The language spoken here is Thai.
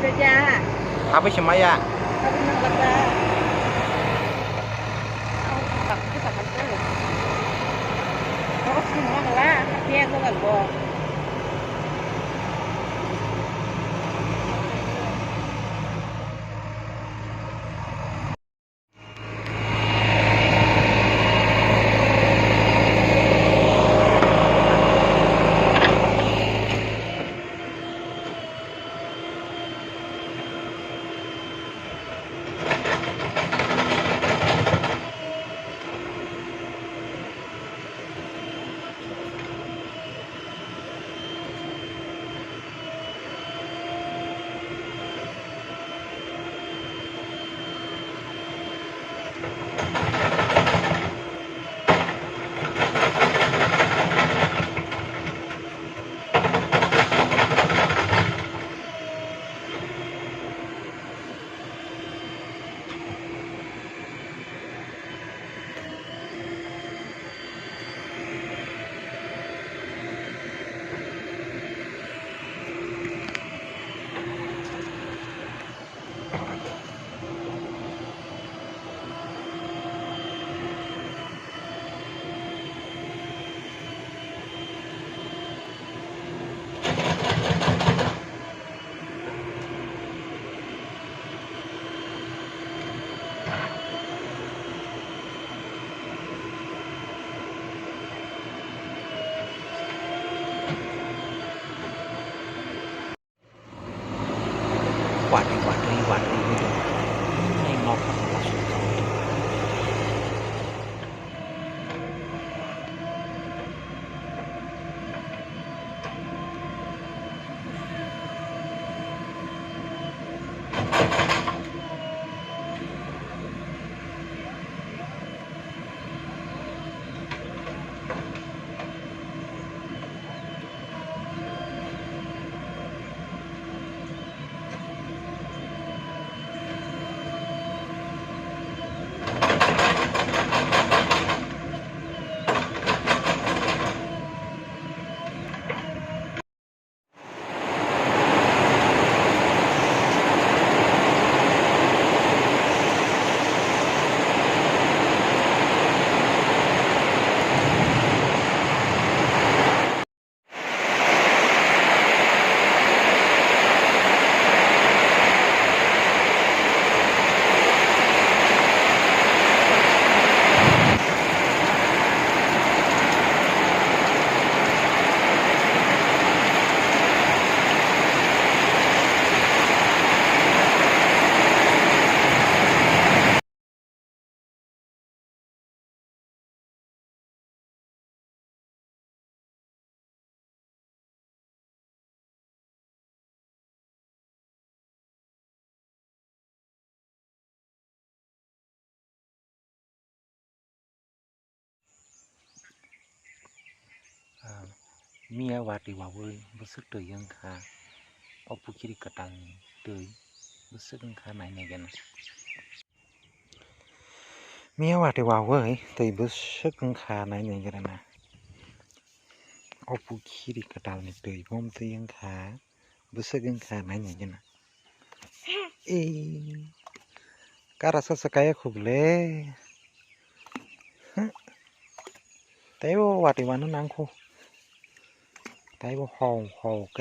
beja. Apa sih Maya? Tapi nang lega. Au tak kita kan tu. Kau semua lah, dia tu kan bo. วัดให้งอกของเราสุดเขาเมียวัดดีว่าเว้ยรู้สึกเตยยังค่ะเอาผู้คิดกระตังเตยรู้สึกยังค่ะไหนเนี่ยกันเมียวัดดีว่าเว้ยเตยรู้สึกยังค่ะไหนเนี่ยกันนะเอาผู้คิดกระตังเนี่ยเตยผมเตยยังค่ะรู้สึกยังค่ะไหนเนี่ยกันนะเอ๊ะการรักษาสกายขุบเลยแต่ว่าวัดดีว่านั่นนังคู่แต่ว่าหอแก